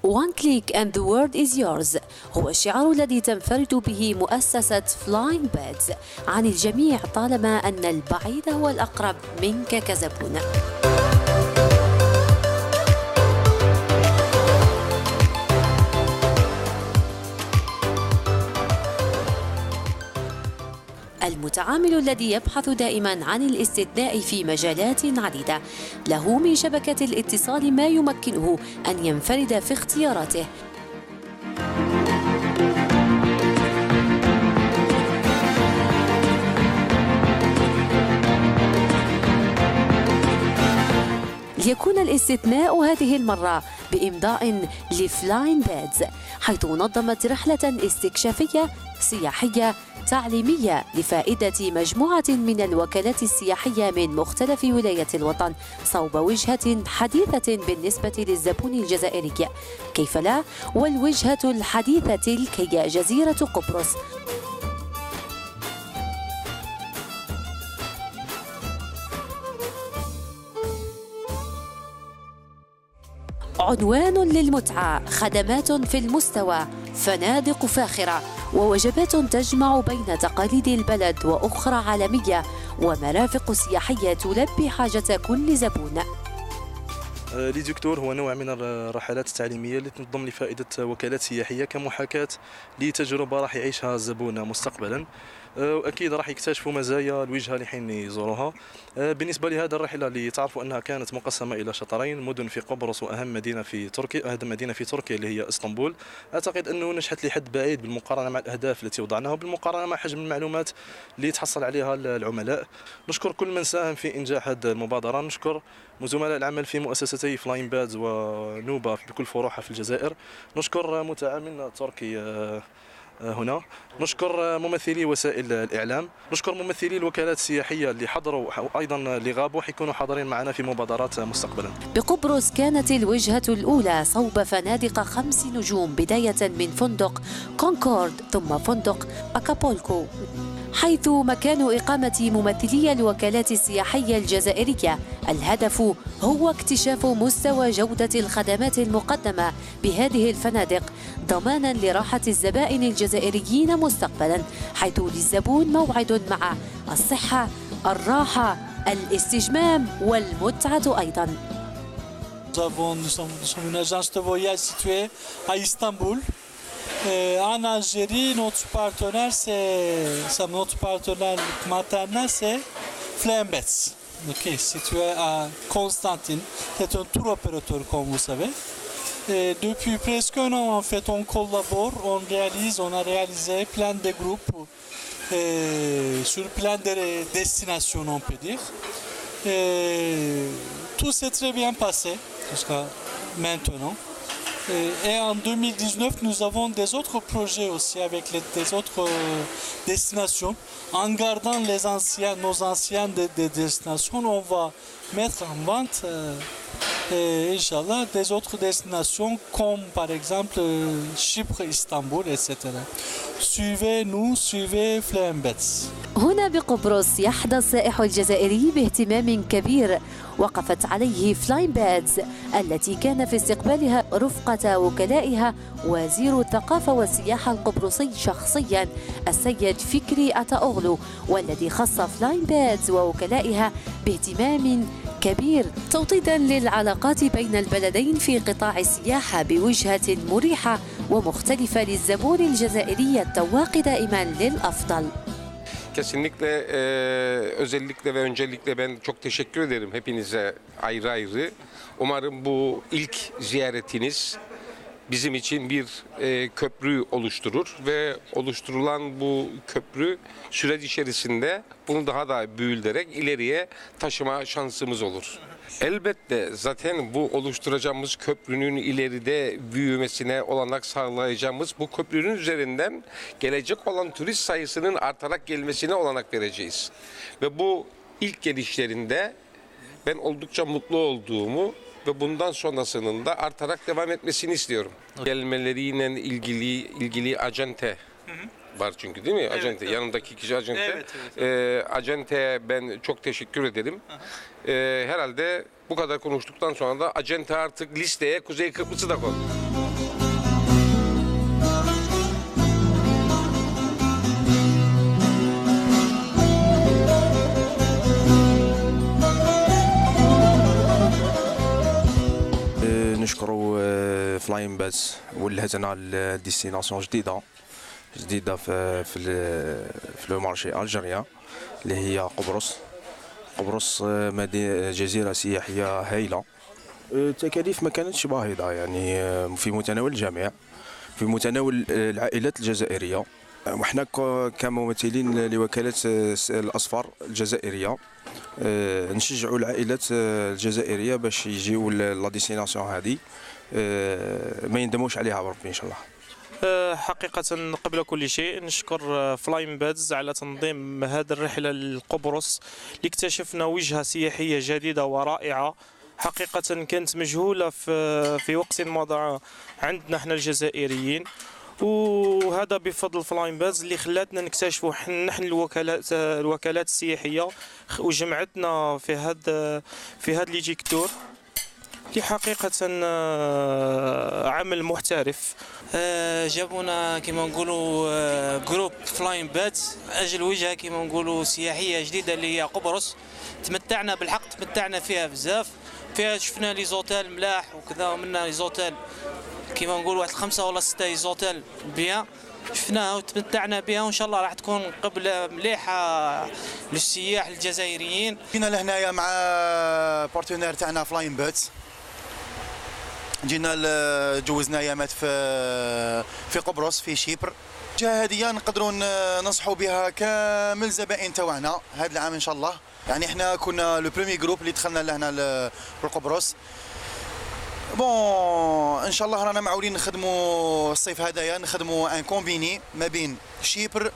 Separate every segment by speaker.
Speaker 1: One click and the world is yours هو الشعار الذي تنفرد به مؤسسة Flying Beds عن الجميع طالما أن البعيد هو الأقرب منك كزبون. المتعامل الذي يبحث دائما عن الاستثناء في مجالات عديدة له من شبكة الاتصال ما يمكنه أن ينفرد في اختياراته. ليكون الاستثناء هذه المرة بإمضاء لفلاين بيدز، حيث نظمت رحلة استكشافية سياحية تعليمية لفائدة مجموعة من الوكالات السياحية من مختلف ولايات الوطن صوب وجهة حديثة بالنسبة للزبون الجزائري. كيف لا؟ والوجهة الحديثة تلك هي جزيرة قبرص. عنوان للمتعة، خدمات في المستوى، فنادق فاخرة، ووجبات تجمع بين تقاليد البلد وأخرى عالمية، ومرافق سياحية تلبي حاجة كل زبون.
Speaker 2: لي دكتور هو نوع من الرحلات التعليمية اللي تنظم لفائدة وكالات سياحية كمحاكاة لتجربة راح يعيشها الزبون مستقبلا، واكيد راح يكتشفوا مزايا الوجهه اللي حين يزوروها. بالنسبه لهذه الرحله اللي تعرفوا انها كانت مقسمه الى شطرين، مدن في قبرص واهم مدينه في تركيا، اهم مدينه في تركيا اللي هي اسطنبول. اعتقد انه نجحت لحد بعيد بالمقارنه مع الاهداف التي وضعناها وبالمقارنه مع حجم المعلومات اللي تحصل عليها العملاء. نشكر كل من ساهم في انجاح هذه المبادره، نشكر زملاء العمل في مؤسستي فلاين بادز ونوبا بكل فروعها في الجزائر، نشكر متعاملنا التركي هنا، نشكر ممثلي وسائل الإعلام، نشكر ممثلي الوكالات السياحية اللي حضروا وأيضا اللي غابوا حيكونوا حاضرين معنا في مبادرات مستقبلا.
Speaker 1: بقبرص كانت الوجهة الأولى صوب فنادق 5 نجوم بداية من فندق كونكورد ثم فندق أكابولكو، حيث مكان إقامة ممثلي الوكالات السياحية الجزائرية. الهدف هو اكتشاف مستوى جودة الخدمات المقدمة بهذه الفنادق ضمانا لراحة الزبائن الجزائريين مستقبلا، حيث للزبون موعد مع الصحة، الراحة، الاستجمام والمتعة أيضا.
Speaker 3: Nous sommes une agence de voyage située à Istanbul. En Algérie, notre partenaire maternel, c'est Flying Beds, situé à Constantine. C'est un tour opérateur, comme vous savez. Et depuis presque un an, en fait, on collabore, on a réalisé plein de groupes sur plein de destinations, on peut dire. Et tout s'est très bien passé jusqu'à maintenant. Et en 2019, nous avons des autres projets aussi avec des autres destinations. En gardant nos anciennes destinations, on va mettre en vente, Inch'Allah, des autres destinations comme par exemple Chypre, Istanbul, etc. Suivez-nous, suivez Flying Beds.
Speaker 1: هنا بقبرص يحظى السائح الجزائري باهتمام كبير وقفت عليه فلاين بادز، التي كان في استقبالها رفقة وكلائها وزير الثقافة والسياحة القبرصي شخصيا السيد فكري أتاوغلو، والذي خص فلاين بادز ووكلائها باهتمام كبير توطيدا للعلاقات بين البلدين في قطاع السياحة بوجهة مريحة ومختلفة للزبون الجزائري التواق دائما للأفضل.
Speaker 4: Kesinlikle özellikle ve öncelikle ben çok teşekkür ederim hepinize ayrı ayrı. Umarım bu ilk ziyaretiniz bizim için bir köprü oluşturur ve oluşturulan bu köprü süreç içerisinde bunu daha da büyülerek ileriye taşıma şansımız olur. Elbette zaten bu oluşturacağımız köprünün ileride büyümesine olanak sağlayacağımız bu köprünün üzerinden gelecek olan turist sayısının artarak gelmesine olanak vereceğiz. Ve bu ilk gelişlerinde ben oldukça mutlu olduğumu ve bundan sonrasının da artarak devam etmesini istiyorum. Gelmeleriyle ilgili acente var çünkü değil mi? Evet, acente. Evet. Yanındaki kişi acente. Evet, evet. Acente'ye ben çok teşekkür ederim. Herhalde bu kadar konuştuktan sonra da acente artık listeye Kuzey Kıbrıs'ı da koy.
Speaker 5: فلاين باتس ولهتنا لديستيناسيون جديده في لو مارشي الجيريان اللي هي قبرص مدينه جزيره سياحيه هائله. التكاليف ما كانتش باهظه يعني في متناول الجميع، في متناول العائلات الجزائريه. وحنا كممثلين لوكاله الاصفار الجزائريه نشجعوا العائلات الجزائريه باش يجيو لا ديستيناسيون هذه، ما يندموش عليها بربي ان شاء الله.
Speaker 6: حقيقة قبل كل شيء نشكر فلاين بادز على تنظيم هذه الرحلة للقبرص اللي اكتشفنا وجهة سياحية جديدة ورائعة حقيقة كانت مجهولة في وقت مضى عندنا احنا الجزائريين، وهذا بفضل فلاين بادز اللي خلاتنا نكتشفوا نحن الوكالات السياحية وجمعتنا في هذا ليجيك تور اللي حقيقة عمل محترف.
Speaker 7: جابونا كما نقولوا جروب فلاين بادز اجل وجهه كما نقولوا سياحيه جديده اللي هي قبرص. تمتعنا بالحق، تمتعنا فيها بزاف، فيها شفنا لي زوتيل ملاح وكذا، ومنا لي زوتيل كما نقولوا واحد 5 ولا 6 لي زوتيل بيان شفناها وتمتعنا بها، وان شاء الله راح تكون قبل مليحه للسياح الجزائريين.
Speaker 8: جينا لهنايا مع بارتنير تاعنا فلاين باتس، جينا جوزنا ايامات في قبرص في شيبر. الجهه هذه نقدروا ننصحوا بها كامل الزبائن تاعنا هذا العام ان شاء الله. يعني احنا كنا لو بريمي جروب اللي دخلنا لهنا لقبرص. بون ان شاء الله رانا معولين نخدموا الصيف هذايا، نخدموا ان كومبيني ما بين شيبر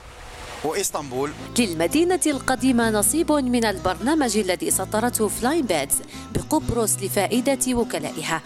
Speaker 8: واسطنبول.
Speaker 1: للمدينة القديمة نصيب من البرنامج الذي سطرته فلاين بادز بقبرص لفائدة وكلائها.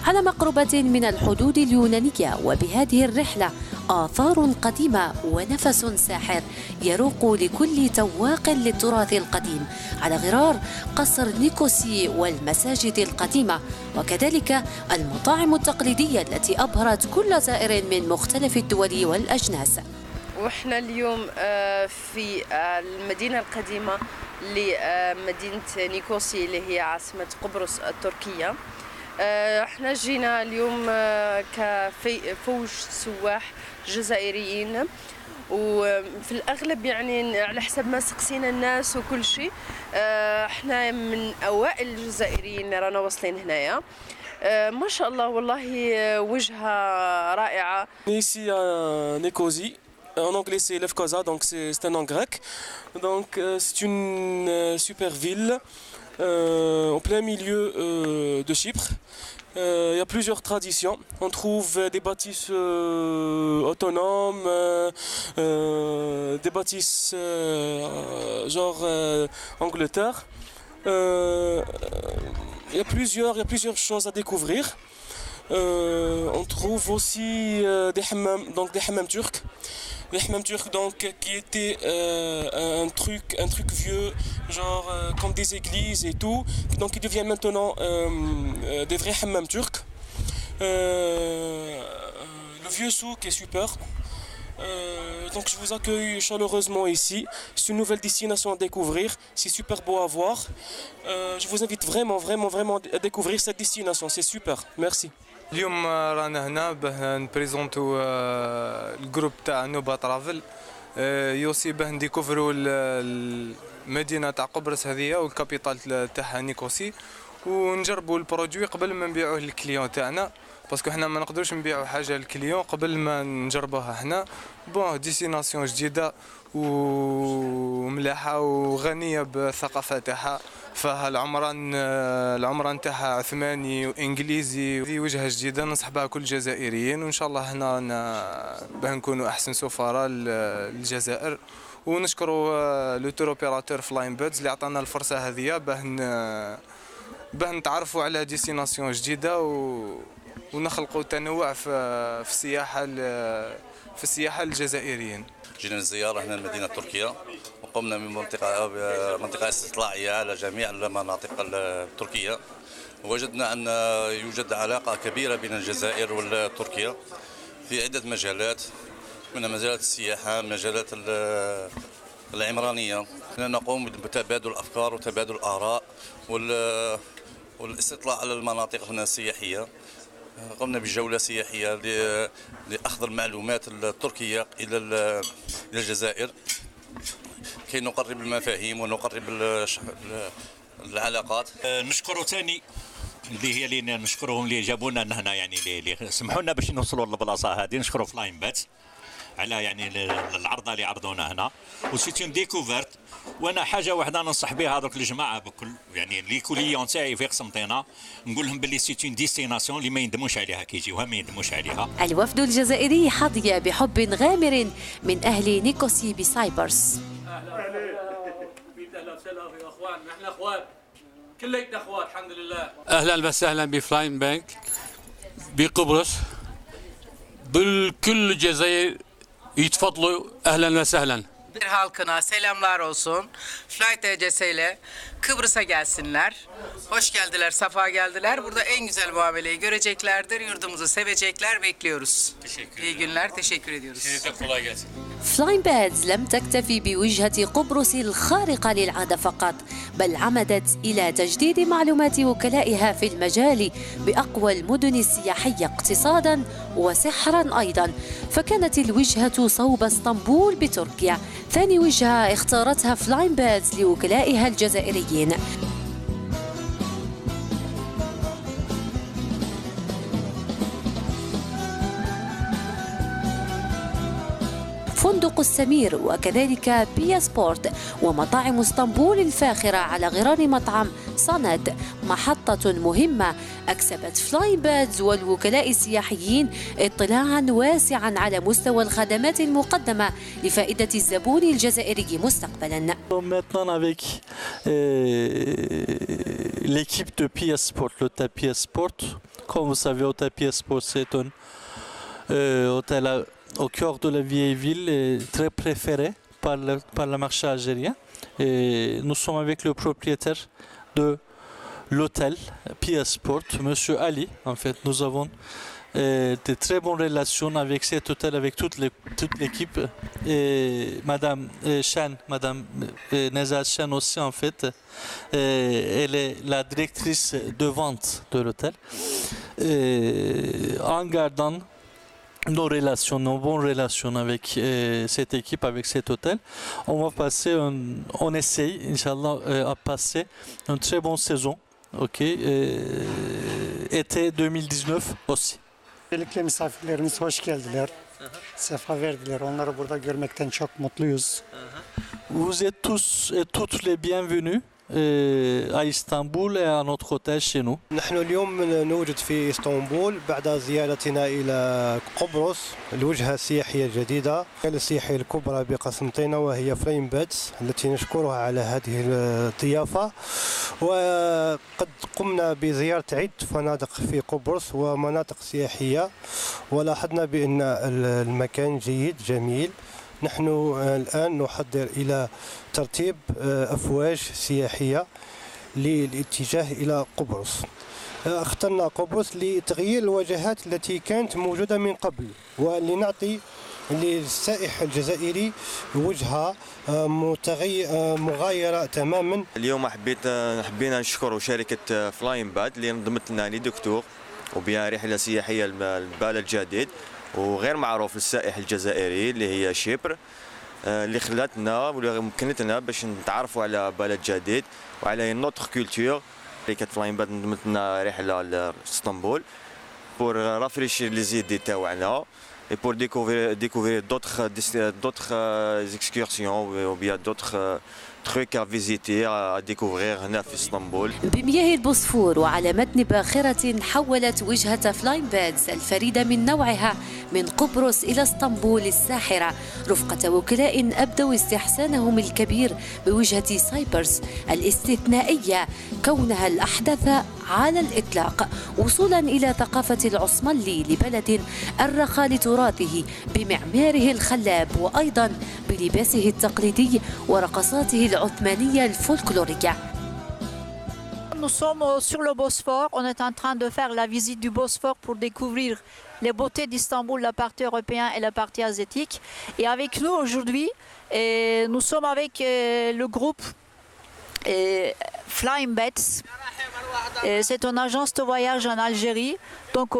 Speaker 1: على مقربة من الحدود اليونانية، وبهذه الرحلة آثار قديمة ونفس ساحر يروق لكل تواق للتراث القديم على غرار قصر نيكوسي والمساجد القديمة، وكذلك المطاعم التقليدية التي أبهرت كل زائر من مختلف الدول والأجناس.
Speaker 9: وإحنا اليوم في المدينة القديمة لمدينة نيكوسي اللي هي عاصمة قبرص التركية. احنا جينا اليوم كفوج سواح جزائريين، وفي الاغلب يعني على حسب ما سقسينا الناس وكل شيء احنا من اوائل الجزائريين اللي رانا واصلين هنايا. ما شاء الله والله وجهة رائعة.
Speaker 6: Ici à Nicosie, en anglais c'est Lefkosa, donc c'est un nom grec. Donc c'est une super ville en plein milieu de Chypre. Il y a plusieurs traditions. On trouve des bâtisses autonomes, des bâtisses genre Angleterre. Il y a plusieurs choses à découvrir. On trouve aussi des hammams turcs. Les hammams turcs donc qui étaient un truc vieux, genre comme des églises et tout, donc ils deviennent maintenant des vrais hammams turcs. Le vieux souk est super. Donc je vous accueille chaleureusement ici. C'est une nouvelle destination à découvrir. C'est super beau à voir. Je vous invite vraiment à découvrir cette destination. C'est super. Merci.
Speaker 10: اليوم رانا هنا باه نبريزونتو الجروب تاع نوبا ترافل يوصي باه نديكوفرو المدينه تاع قبرص هذه والكابيتال تاعها نيكوسي، ونجربوا البرودوي قبل ما نبيعوه للكليون تاعنا، باسكو حنا ما نقدروش نبيعوا حاجه للكليون قبل ما نجربوها حنا. بون ديستيناسيون جديده وملاحه وغنيه بالثقافه تاعها، فيها العمران تاعها عثماني وانجليزي، في وجهه جديده ننصح بها كل الجزائريين، وان شاء الله هنا باه نكونوا احسن سفراء للجزائر. ونشكروا لو تور اوبيراتور فلاين بيردز اللي عطانا الفرصه هذه باه نتعرفوا على ديستيناسيون جديده ونخلقوا تنوع في السياحه للجزائريين.
Speaker 11: جينا للزياره هنا المدينه التركيه، وقمنا من منطقه استطلاعيه على جميع المناطق التركيه، وجدنا ان يوجد علاقه كبيره بين الجزائر وتركيا في عده مجالات، من مجالات السياحة، مجالات العمرانية. نقوم بتبادل الأفكار وتبادل الآراء والاستطلاع على المناطق هنا السياحية. قمنا بجولة سياحية لأخذ المعلومات التركية إلى الجزائر كي نقرب المفاهيم ونقرب العلاقات.
Speaker 12: نشكروا ثاني اللي هي اللي نشكرهم اللي جابونا هنا، يعني اللي سمحوا لنا باش نوصلوا للبلاصه هذه. نشكروا فلاين بات على يعني العرضه اللي عرضونا هنا، وسيتون ديكوفيرت. وانا حاجه واحده ننصح بها هذوك الجماعه بكل، يعني لي كوليون تاعي في قسنطينه، نقول لهم باللي سيتون ديستيناسيون اللي ما يندموش عليها كي يجيوها، ما يندموش عليها.
Speaker 1: الوفد الجزائري حظي بحب غامر من اهل نيكوسي بسايبرس.
Speaker 13: اهلا وسهلا يا اخوان، نحن اخوات كلنا اخوات الحمد لله.
Speaker 14: اهلا وسهلا بفلاين بانك بقبرص، بالكل الجزائر يتفضلوا اهلا وسهلا.
Speaker 15: Bir halkına selamlar olsun. Fly TCS ile Kıbrıs'a gelsinler. Hoş geldiler, safa geldiler. Burada en güzel muameleyi göreceklerdir. Yurdumuzu sevecekler, bekliyoruz. İyi günler, teşekkür ediyoruz.
Speaker 14: kolay gelsin.
Speaker 1: فلاين بادز لم تكتفي بوجهة قبرص الخارقة للعادة فقط، بل عمدت إلى تجديد معلومات وكلائها في المجال بأقوى المدن السياحية اقتصادا وسحرا أيضا. فكانت الوجهة صوب اسطنبول بتركيا ثاني وجهة اختارتها فلاين بادز لوكلائها الجزائريين. فندق السمير وكذلك بيا سبورت ومطاعم اسطنبول الفاخرة على غرار مطعم صند محطة مهمة أكسبت فلاين بادز والوكلاء السياحيين اطلاعا واسعا على مستوى الخدمات المقدمة لفائدة الزبون الجزائري مستقبلا.
Speaker 3: Maintenant avec l'équipe de Pia Sport, l'hôtel Pia Sport. Comme vous savez, l'hôtel Pia Sport c'est un hôtel au cœur de la vieille ville, très préféré par le marché algérien. Et nous sommes avec le propriétaire de l'hôtel Pia Sport, Monsieur Ali. En fait, nous avons de très bonnes relations avec cet hôtel, avec toute l'équipe. Et Madame Chan, Madame Nezat Chan aussi, en fait, elle est la directrice de vente de l'hôtel. En gardant nos relations, nos bonnes relations avec cette équipe, avec cet hôtel, on essaye, Inch'Allah, à passer une très bonne saison, été 2019 aussi.
Speaker 16: Özellikle misafirlerimiz hoş geldiler. Sefa verdiler. Onları burada görmekten çok mutluyuz.
Speaker 3: Vous êtes tous et toutes les bienvenus à Istanbul et à notre hôtel chez nous.
Speaker 17: نحن اليوم نوجد في اسطنبول بعد زيارتنا إلى قبرص، الوجهة السياحية الجديدة السياحية الكبرى بقسنطينة، وهي فلاين بادز التي نشكرها على هذه الضيافة. وقد قمنا بزيارة عدة فنادق في قبرص ومناطق سياحية، ولاحظنا بأن المكان جيد جميل. نحن الآن نحضر إلى ترتيب أفواج سياحية للاتجاه إلى قبرص. اخترنا قبرص لتغيير الوجهات التي كانت موجودة من قبل، ولنعطي للسائح الجزائري وجهة مغايرة تماما.
Speaker 18: اليوم حبينا نشكر شركة فلاين باد اللي نظمت لنا لي دكتور وبها رحلة سياحية للبلد الجديد وغير معروف للسائح الجزائري اللي هي شبر، اللي خلاتنا واللي مكنتنا باش نتعرفوا على بلد جديد وعلى نوتر كولتور. شركة فلاين باد نظمت لنا رحلة لاسطنبول بور رافريشير لي زيدي تاعنا et pour découvrir d'autres excursions ou bien d'autres trucs à visiter, à découvrir هنا في اسطنبول.
Speaker 1: بمياه البوسفور وعلى متن باخرة حولت وجهة فلاين بادز الفريدة من نوعها من قبرص إلى اسطنبول الساحرة رفقة وكلاء أبدوا استحسانهم الكبير بوجهة سايبرس الاستثنائية كونها الأحدث على الإطلاق، وصولا إلى ثقافة العثمانلي لبلد أرخ لتراثه بمعماره الخلاب وأيضا بلباسه التقليدي ورقصاته العثمانية الفولكلورية.
Speaker 19: Nous sommes sur le Bosphore, on est en train de faire la visite du Bosphore pour découvrir les beautés d'Istanbul, la partie européenne et la partie asiatique. Et avec nous aujourd'hui, nous sommes avec le groupe Flying Beds. C'est une agence de voyage en Algérie. Donc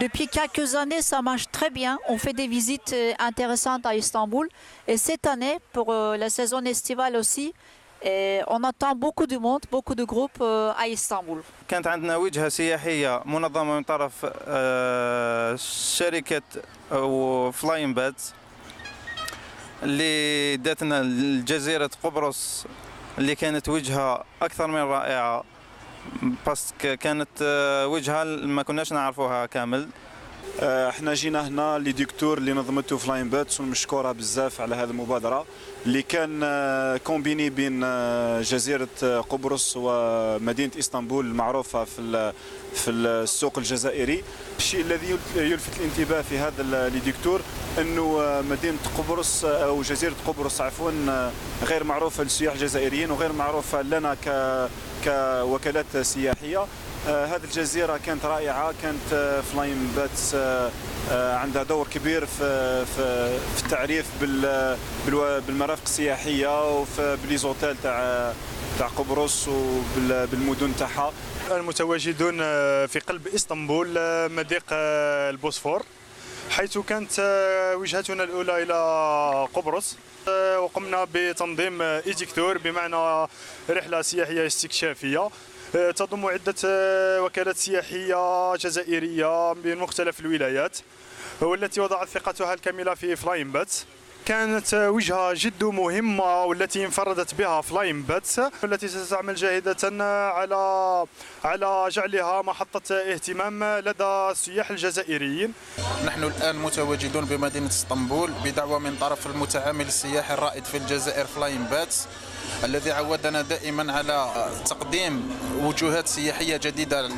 Speaker 19: depuis quelques années, ça marche très bien. On fait des visites intéressantes à Istanbul. Et cette année, pour la saison estivale aussi, on attend beaucoup de monde, beaucoup de groupes à Istanbul.
Speaker 20: كانت عندنا وجهة سياحية منظمة من طرف شركة فلاين بادز اللي داتنا لجزيرة قبرص اللي كانت وجهة أكثر من رائعة باسكو كانت وجهة ما كناش نعرفوها كامل.
Speaker 21: احنا جينا هنا لي دكتور اللي نظمته فلاين باتس ونشكرها بزاف على هذه المبادره اللي كان كومبيني بين جزيره قبرص ومدينه اسطنبول المعروفه في السوق الجزائري. الشيء الذي يلفت الانتباه في هذا لي دكتور انه مدينه قبرص او جزيره قبرص عفوا غير معروفه للسياح الجزائريين وغير معروفه لنا كوكالات سياحيه. هذه الجزيرة كانت رائعة، كانت فلاين باتس عندها دور كبير في التعريف بالمرافق السياحية وفي بليزوتيل تاع قبرص وبالمدن تاعها.
Speaker 22: المتواجدون في قلب اسطنبول مضيق البوسفور، حيث كانت وجهتنا الأولى إلى قبرص، وقمنا بتنظيم إيديكتور بمعنى رحلة سياحية استكشافية تضم عدة وكالات سياحية جزائرية من مختلف الولايات، والتي وضعت ثقتها الكاملة في فلاين باتس. كانت وجهة جد مهمة والتي انفردت بها فلاين باتس، التي ستعمل جاهدة على جعلها محطة اهتمام لدى السياح الجزائريين.
Speaker 23: نحن الآن متواجدون بمدينة اسطنبول بدعوة من طرف المتعامل السياحي الرائد في الجزائر فلاين باتس، الذي عودنا دائما على تقديم وجهات سياحية جديدة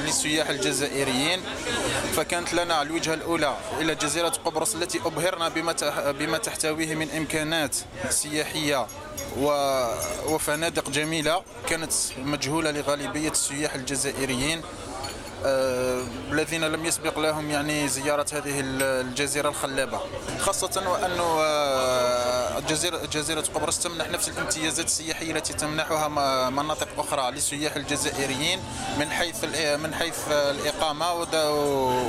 Speaker 23: للسياح الجزائريين. فكانت لنا الوجهة الأولى إلى جزيرة قبرص التي أبهرنا بما تحتويه من إمكانات سياحية وفنادق جميلة كانت مجهولة لغالبية السياح الجزائريين الذين لم يسبق لهم يعني زيارة هذه الجزيرة الخلابة، خاصة وأن جزيرة قبرص تمنح نفس الامتيازات السياحية التي تمنحها مناطق أخرى للسياح الجزائريين من حيث الإقامة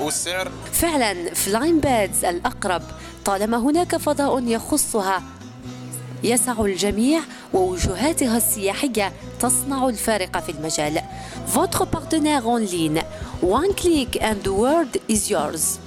Speaker 23: والسعر.
Speaker 1: فعلا فلاين بادز الأقرب طالما هناك فضاء يخصها يسع الجميع ووجهاتها السياحية تصنع الفارق في المجال. Votre partenaire en ligne, one click and the world is yours.